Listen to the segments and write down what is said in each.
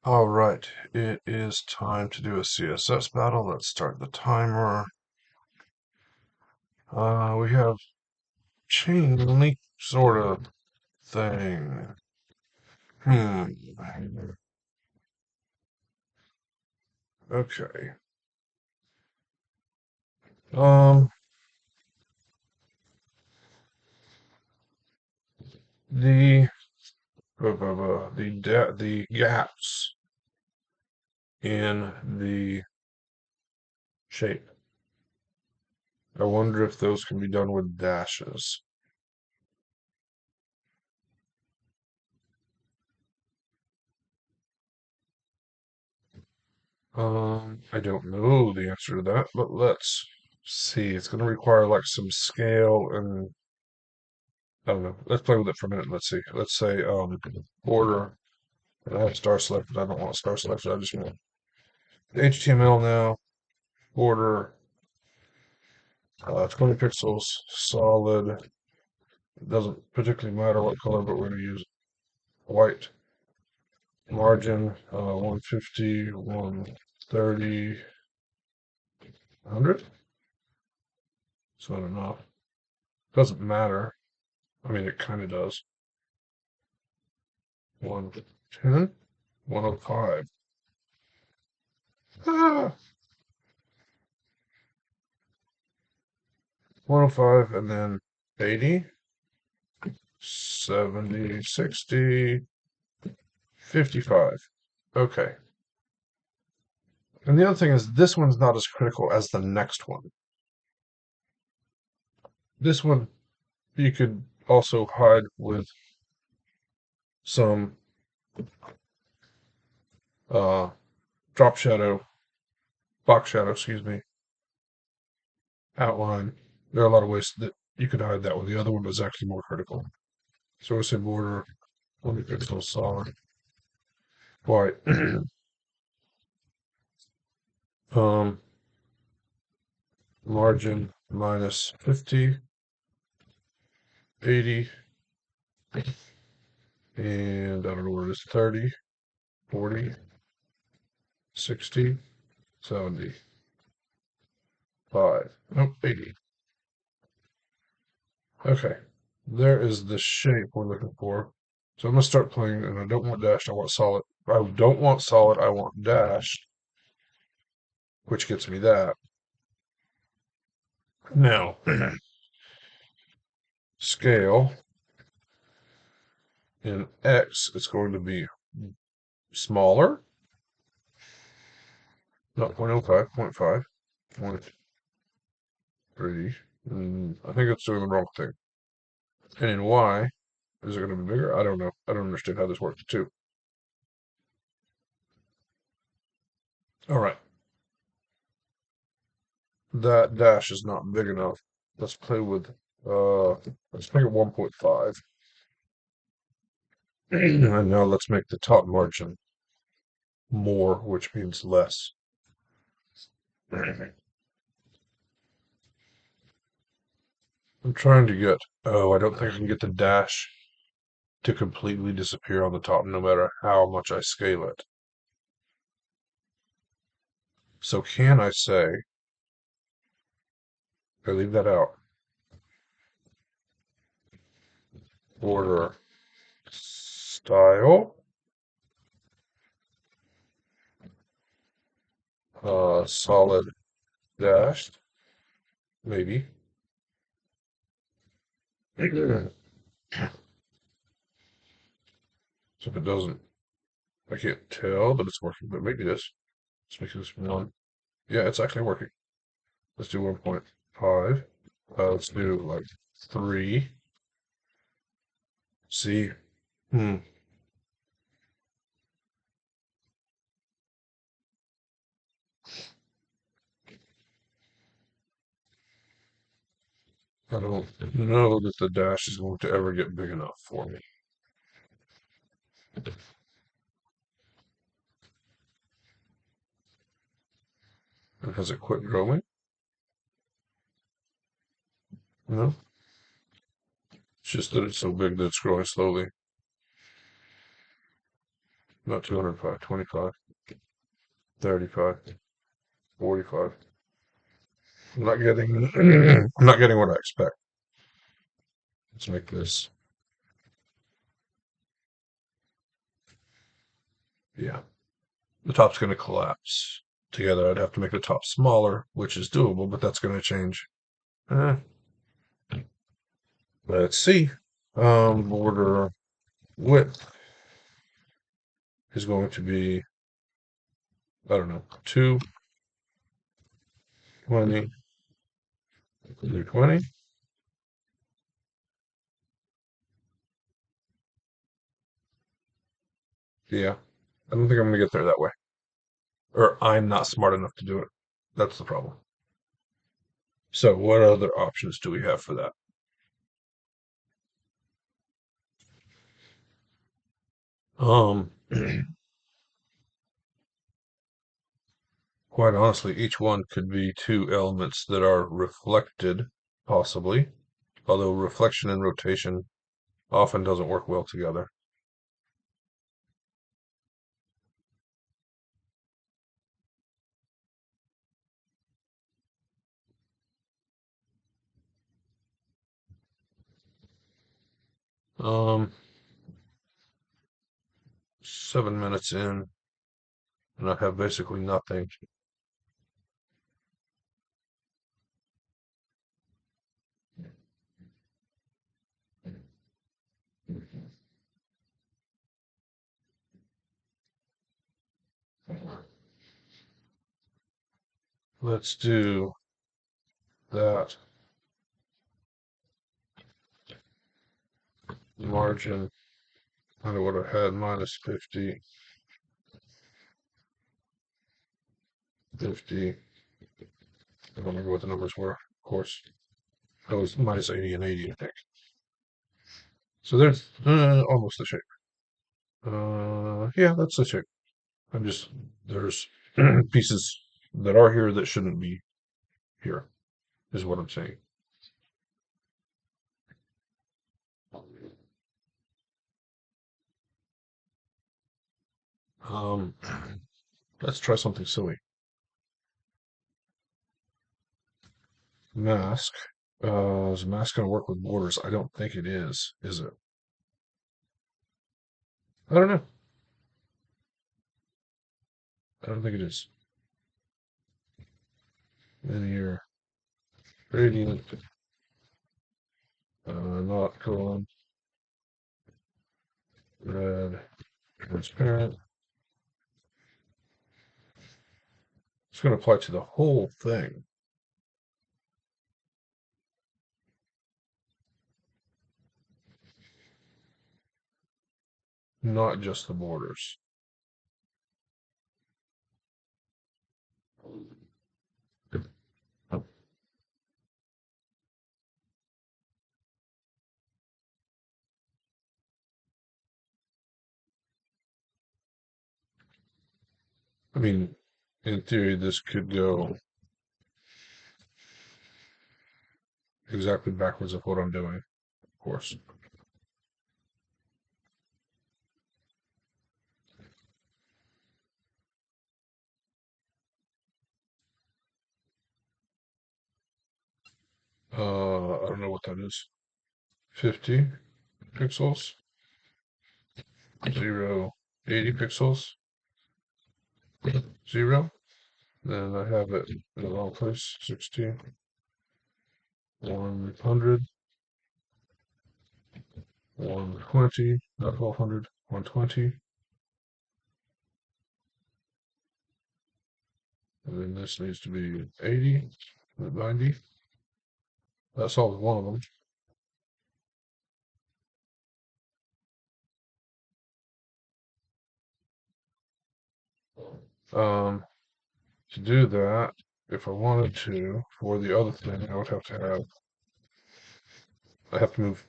All right, it is time to do a CSS battle. Let's start the timer. We have chain link sort of thing. Hmm. Okay. Um, the the gaps in the shape. I wonder if those can be done with dashes. I don't know the answer to that, but let's see. It's going to require like some scale and I don't know. Let's play with it for a minute. Let's see. Let's say border. And I have star selected. I don't want star selected. I just want HTML now. Border. 20 pixels. Solid. It doesn't particularly matter what color, but we're going to use white. Margin. 150, 130, 100. So I don't know. Doesn't matter. I mean, it kind of does. 110, 105. Ah, 105 and then 80, 70, 60, 55. Okay. And the other thing is this one's not as critical as the next one. This one you could also hide with some uh, drop shadow, box shadow, excuse me, outline. There are a lot of ways that you could hide that one. The other one was actually more critical. So we say border, 20 pixels solid, white. um, Margin minus 50, 80, and I don't know what it is, 30, 40, 60, 70, 5, nope, 80. Okay, there is the shape we're looking for. So I'm going to start playing, and I don't want dashed, I want solid. I don't want solid, I want dashed, which gets me that. Now, scale in X is going to be smaller, not 0.05, 0.5, 0.3. I think it's doing the wrong thing. And in Y, is it going to be bigger? I don't know. I don't understand how this works too. All right. That dash is not big enough. Let's play with, let's make it 1.5. And now let's make the top margin more, which means less. I'm trying to get, oh, I don't think I can get the dash to completely disappear on the top no matter how much I scale it. So can I say, I leave that out, border style, solid dashed, maybe. So if it doesn't, I can't tell that it's working, but maybe it is. Let's make this one. Yeah, it's actually working. Let's do 1.5. Let's do like 3. See? Hmm. I don't know that the dash is going to ever get big enough for me. And has it quit growing? No. It's just that it's so big that it's growing slowly. Not 205, 25, 35, 45. I'm not getting I'm not getting what I expect. Let's make this, yeah. The top's gonna collapse together. I'd have to make the top smaller, which is doable, but that's gonna change. Eh, let's see. Border width is going to be, I don't know, 220 through 20. Yeah. I don't think I'm gonna get there that way. Or I'm not smart enough to do it. That's the problem. So what other options do we have for that? Um, quite honestly, each one could be two elements that are reflected, possibly, although reflection and rotation often doesn't work well together. Um, 7 minutes in, and I have basically nothing. Let's do that margin. I don't know what I had, minus 50, 50. I don't remember what the numbers were, of course. It was minus 80 and 80, I think. So there's almost the shape. Yeah, that's the shape. I'm just, there's pieces that are here that shouldn't be here, is what I'm saying. Um, let's try something silly. Mask. Is mask going to work with borders? I don't think it is it? I don't know. I don't think it is. Linear, gradient, not colon, red, transparent. It's going to apply to the whole thing. Not just the borders. I mean, in theory, this could go exactly backwards of what I'm doing, of course. I don't know what that is. 50 pixels, 0, 80 pixels, 0. Then I have it in the wrong place. 60, 100, 120, not 1200, 120. And then this needs to be 80, 90. That solves one of them. To do that, if I wanted to, for the other thing, I would have to have, I have to move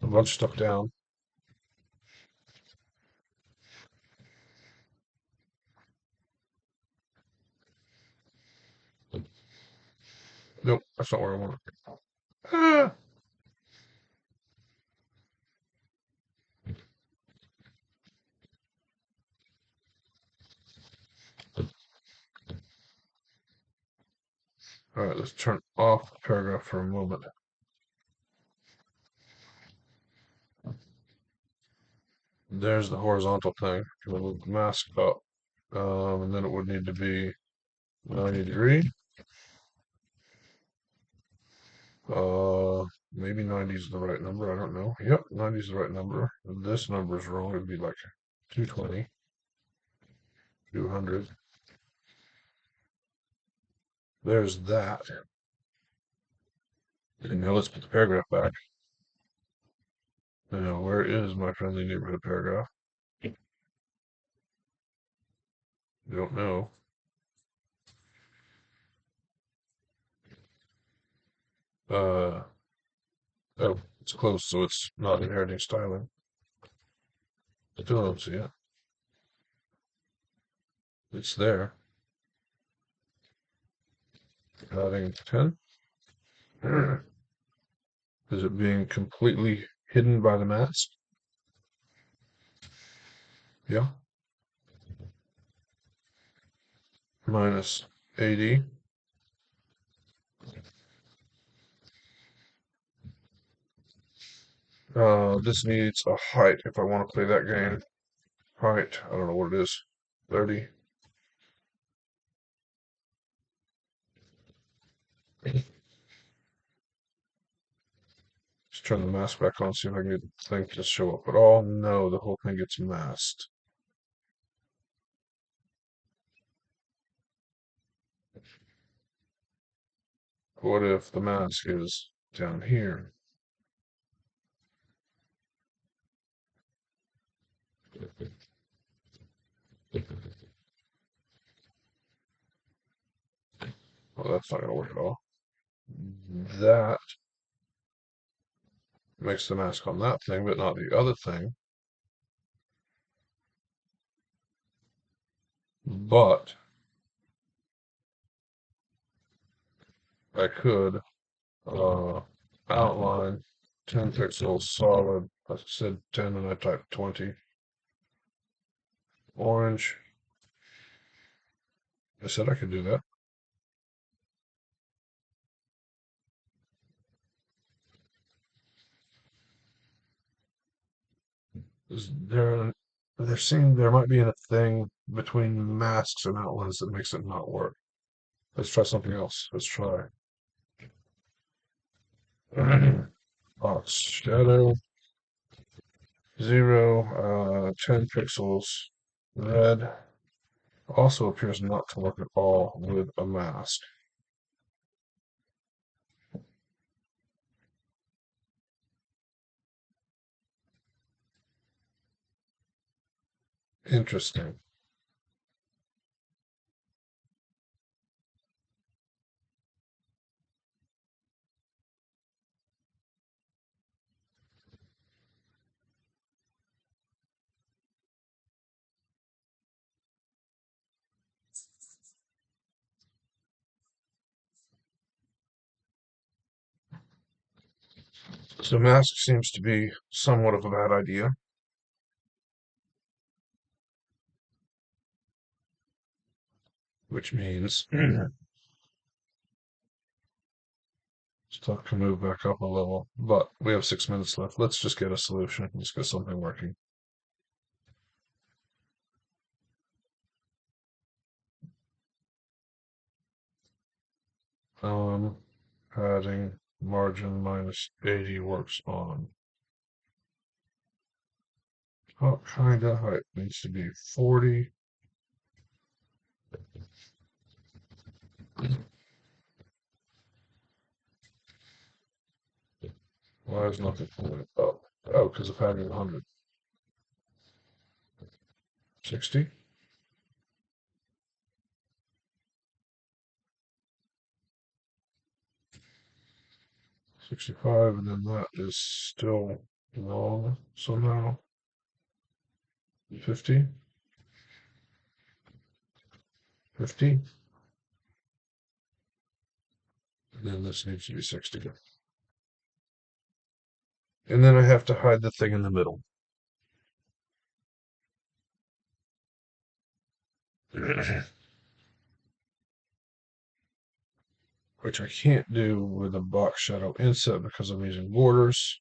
a bunch of stuff down. Nope, that's not where I want it. Ah, All right, let's turn off the paragraph for a moment. There's the horizontal thing. We'll move the mask up. And then it would need to be 90 degree. Maybe 90 is the right number. I don't know. Yep, 90 is the right number. If this number is wrong, it'd be like 220, 200. There's that. And now let's put the paragraph back. Now, where is my friendly neighborhood paragraph? Don't know. Uh, oh, it's close, so it's not inheriting styling. Still don't see it. It's there. Adding 10. Is it being completely hidden by the mask? Yeah. Minus 80. This needs a height if I want to play that game. Height, I don't know what it is. 30. Just turn the mask back on, see if I can get the thing to show up at all. No, the whole thing gets masked. What if the mask is down here? Well, that's not going to work at all. That makes the mask on that thing, but not the other thing. But I could outline 10 pixels solid. I said 10 and I typed 20. Orange. I said I could do that. Is there, there seemed there might be a thing between masks and outlines that makes it not work. Let's try something else. Let's try box shadow 0, 10 pixels. Red also appears not to work at all with a mask. Interesting. So mask seems to be somewhat of a bad idea, which means stuff can move back up a level. But we have 6 minutes left. Let's just get a solution. Let's get something working. Adding margin minus 80 works on top kinda height needs to be 40. Why is nothing coming up? Oh, because of having 100. 60, 65, and then that is still wrong somehow. 50, 50, and then this needs to be 60. And then I have to hide the thing in the middle. which I can't do with a box shadow inset because I'm using borders.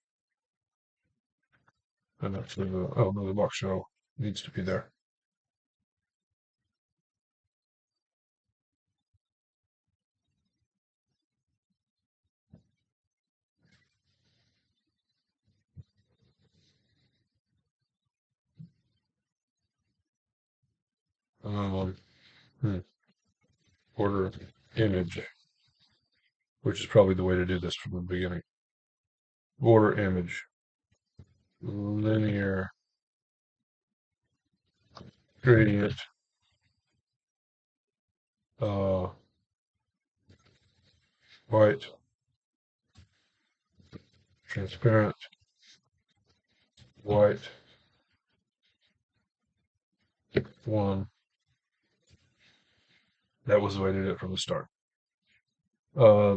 And actually, oh no, the box shadow needs to be there. Um, hmm, Border image, which is probably the way to do this from the beginning. Border image, linear gradient, uh, white, transparent, white, one. That was the way to do it from the start.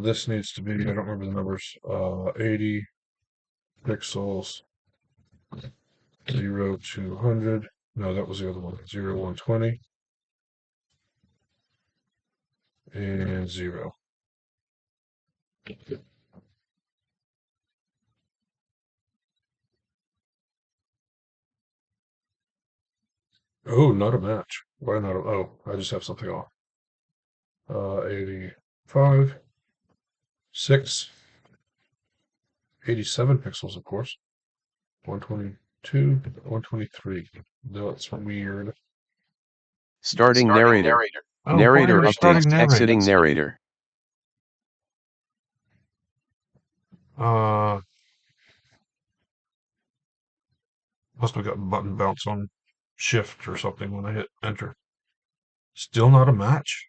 This needs to be, I don't remember the numbers, 80 pixels, 0 to 100. No, that was the other one. 0, 120, and 0. Oh, not a match. Why not? Oh, I just have something off. 85, 6, 87 pixels, of course. 122, 123. That's weird. Starting narrator. Oh, Narrator finally starting updates. narrator. Exiting narrator. Must have got button bounce on shift or something when I hit enter. Still not a match?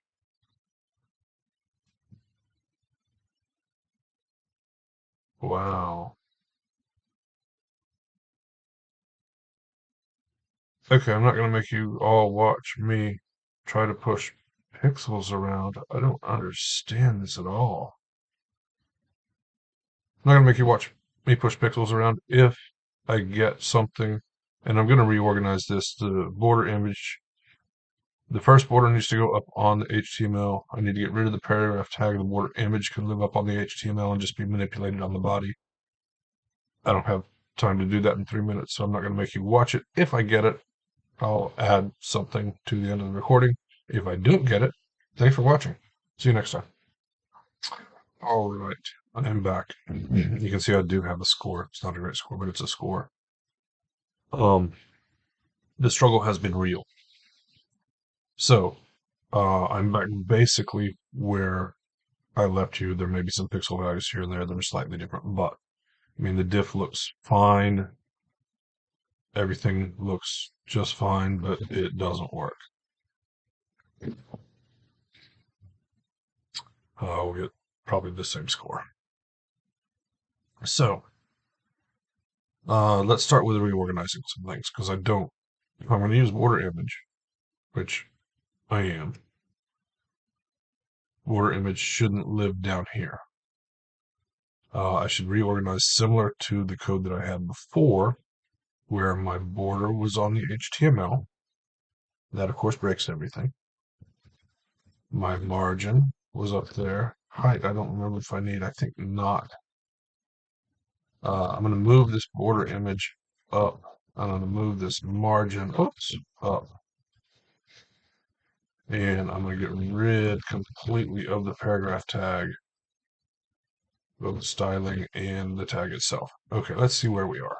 Wow. Okay, I'm not going to make you all watch me try to push pixels around. I don't understand this at all. I'm not going to make you watch me push pixels around if I get something. And I'm going to reorganize this. The border image, the first border needs to go up on the HTML. I need to get rid of the paragraph tag. The border image can live up on the HTML and just be manipulated on the body. I don't have time to do that in 3 minutes, so I'm not going to make you watch it. If I get it, I'll add something to the end of the recording. If I don't get it, thanks for watching. See you next time. All right, I'm back. You can see I do have a score. It's not a great score, but it's a score. The struggle has been real. So, I'm back basically where I left you. There may be some pixel values here and there that are slightly different, but I mean, the diff looks fine. Everything looks just fine, but it doesn't work. We'll get probably the same score. So, let's start with reorganizing some things, because if I'm going to use border image, which I am, border image shouldn't live down here. I should reorganize similar to the code that I had before, where my border was on the HTML. That, of course, breaks everything. My margin was up there. Height, I don't remember if I need. I think not. I'm going to move this border image up. I'm going to move this margin, up. And I'm going to get rid completely of the paragraph tag, both styling and the tag itself. Okay, let's see where we are.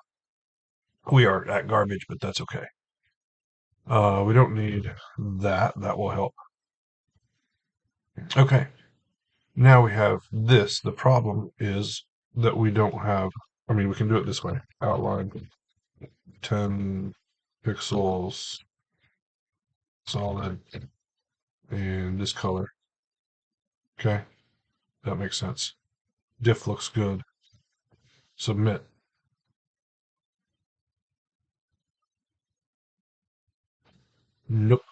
We are at garbage, but that's okay. We don't need that. That will help. Okay, now we have this. The problem is that we don't have, I mean, we can do it this way. Outline 10 pixels solid and this color. Okay, that makes sense. Diff looks good. Submit. Nope.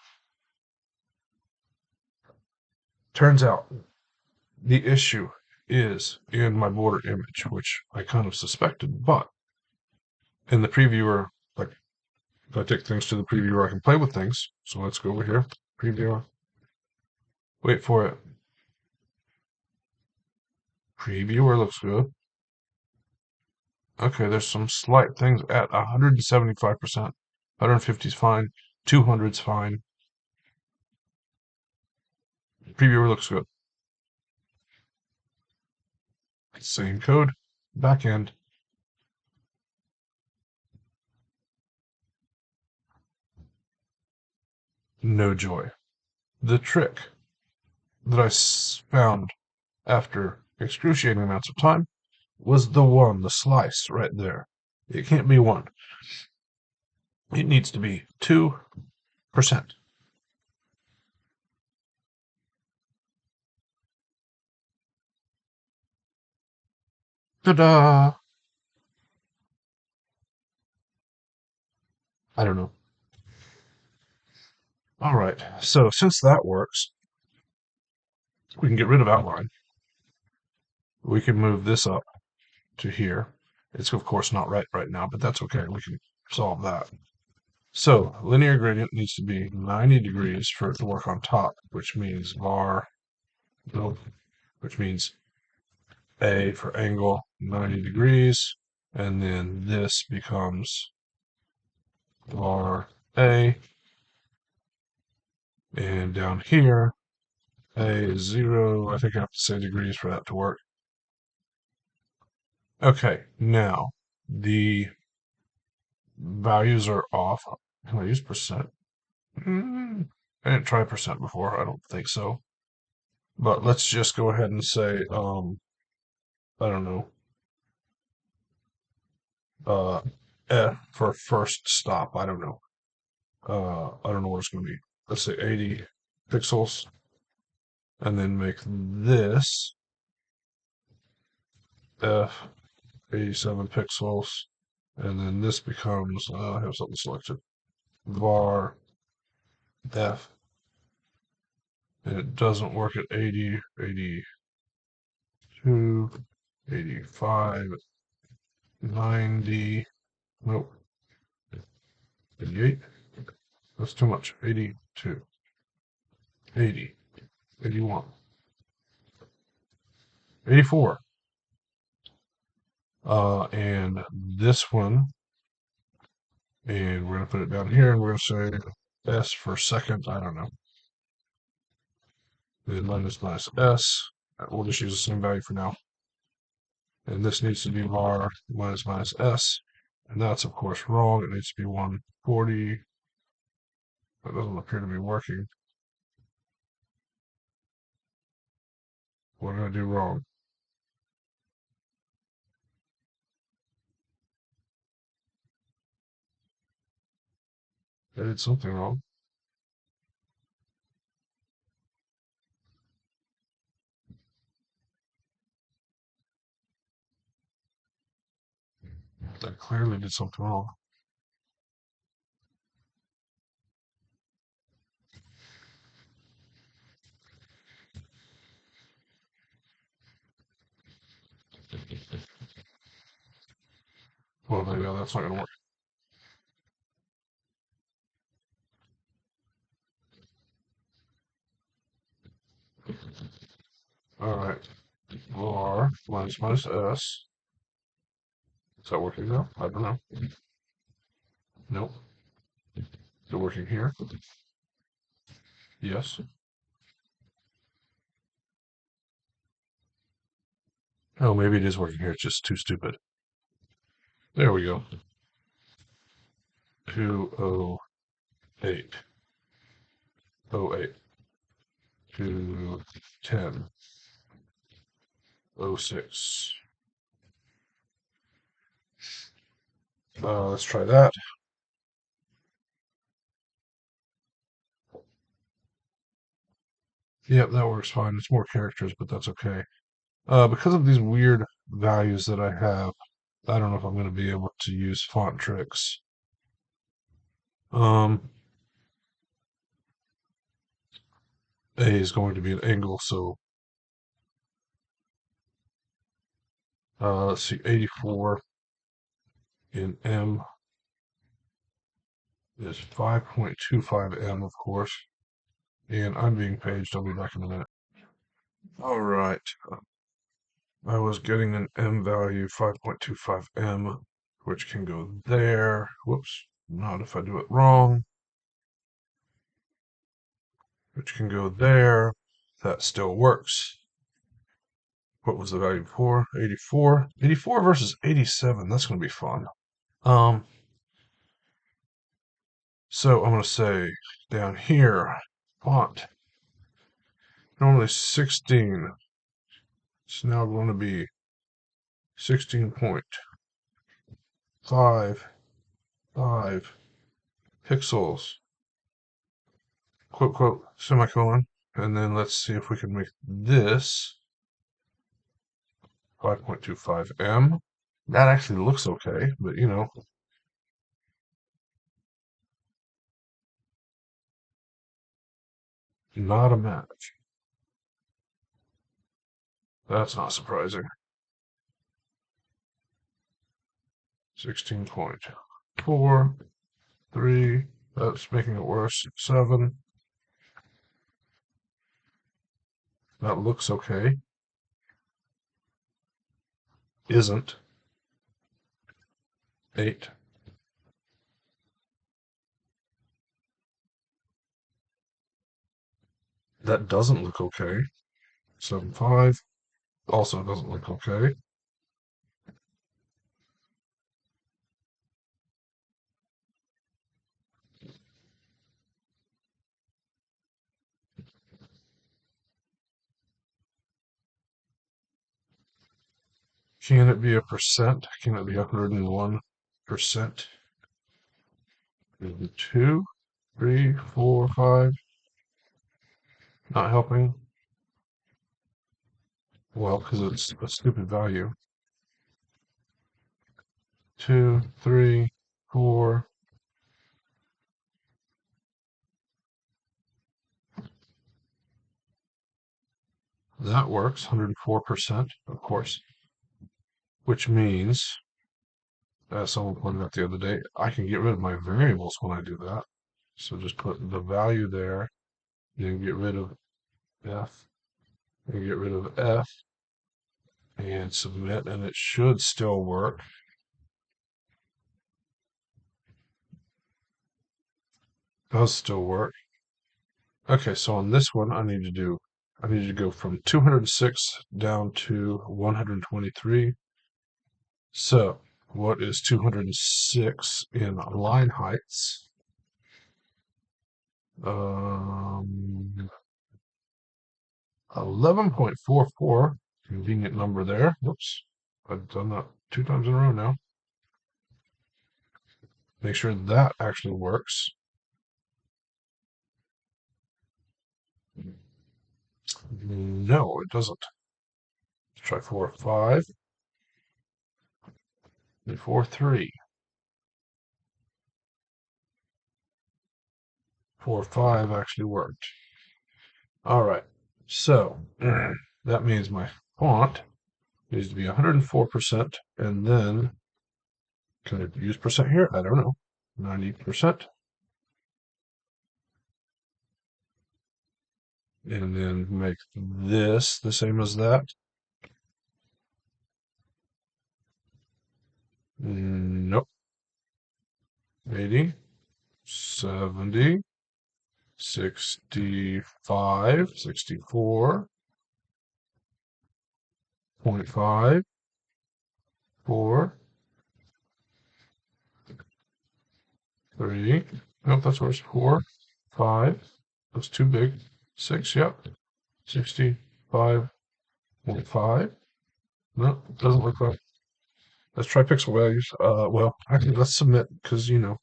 Turns out the issue is in my border image, which I kind of suspected, but in the previewer, like if I take things to the previewer, I can play with things. So let's go over here, previewer, wait for it. Previewer looks good. Okay, there's some slight things at 175%. 150 is fine. 200 is fine. Previewer looks good. Same code. Backend. No joy. The trick that I found after excruciating amounts of time was the slice right there. It can't be 1. It needs to be 2%. Ta-da! I don't know. All right, so since that works, we can get rid of outline. We can move this up to here. It's of course not right now, but that's okay. We can solve that. So linear gradient needs to be 90 degrees for it to work on top, which means var, nope, which means A for angle, 90 degrees, and then this becomes var A, and down here, A is 0. I think I have to say degrees for that to work. Okay, now the values are off. Can I use percent? I didn't try percent before. I don't think so. But let's just go ahead and say, I don't know, uh, F for first stop. I don't know. I don't know what it's going to be. Let's say 80 pixels, and then make this F 87 pixels, and then this becomes, I have something selected, var F, and it doesn't work at 80, 82, 85, 90, nope, 88, that's too much, 82, 80, 81, 84, and this one, and we're going to put it down here, and we're going to say S for second, I don't know, then minus S, we'll just use the same value for now, and this needs to be var minus S, and that's of course wrong, it needs to be 140, that doesn't appear to be working. What did I do wrong? I did something wrong. I clearly did something wrong. Well, maybe that's not going to work. All right. var minus S. Is that working now? I don't know. Nope. Is it working here? Yes. Oh, maybe it is working here. It's just too stupid. There we go. 208. 08. 210. 06. Let's try that. Yep, that works fine. It's more characters, but that's okay. Because of these weird values that I have, I don't know if I'm going to be able to use font tricks. A is going to be an angle, so let's see, 84 in M is 5.25 M, of course. And I'm being paged. I'll be back in a minute. All right. I was getting an M value, 5.25M, which can go there. Whoops, not if I do it wrong. Which can go there. That still works. What was the value before? 84. 84 versus 87. That's going to be fun. Um, so I'm going to say down here, font, normally 16. It's now going to be 16.55 pixels, quote, quote, semicolon. And then let's see if we can make this 5.25M. That actually looks okay, but you know, not a match. That's not surprising. 16.43. That's making it worse. 7. That looks okay. Isn't. 8. That doesn't look okay. 7.5. Also doesn't look okay. Can it be a percent? Can it be 101%? 2, 3, 4, 5. Not helping. Well, because it's a stupid value. 2, 3, 4. That works, 104%, of course. Which means, as someone pointed out the other day, I can get rid of my variables when I do that. So just put the value there, then get rid of F, and get rid of F, and submit, and it should still work. Does still work. Okay, so on this one, I need to go from 206 down to 123. So, what is 206 in line heights? 11.44. Convenient number there. Whoops. I've done that 2 times in a row now. Make sure that actually works. No, it doesn't. Let's try 4, 5, and 4, 3. 4, 5 actually worked. All right. So that means my font needs to be 104%, and then can I use percent here? I don't know. 90%. And then make this the same as that. Nope. 80, 70, 65, 64.5, 4, 3. Nope, that's worse. 4, 5. That's too big. 6, yep. 65.5. No, it doesn't look like. Let's try pixel values. Well, actually, let's submit because, you know,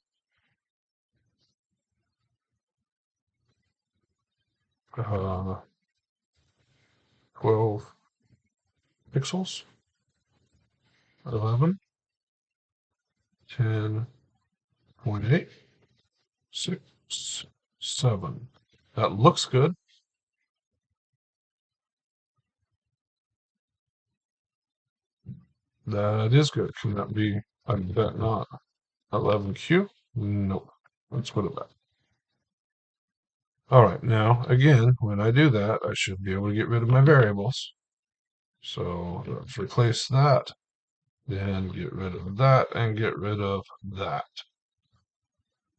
12 pixels, 11, 10.8, 6, 7. That looks good. That is good. Can that be? I bet not. 11Q? Nope. Let's put it back. All right, now again, when I do that, I should be able to get rid of my variables. So let's replace that, then get rid of that, and get rid of that.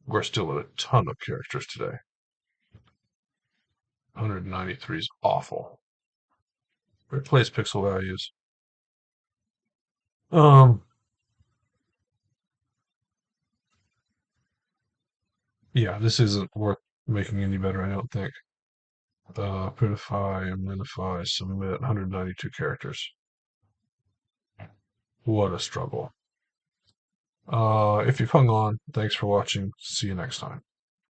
We're still at a ton of characters today. 193 is awful. Replace pixel values. Yeah, this isn't worth making any better, I don't think. Prettify, minify, submit, 192 characters. What a struggle. If you've hung on, thanks for watching. See you next time.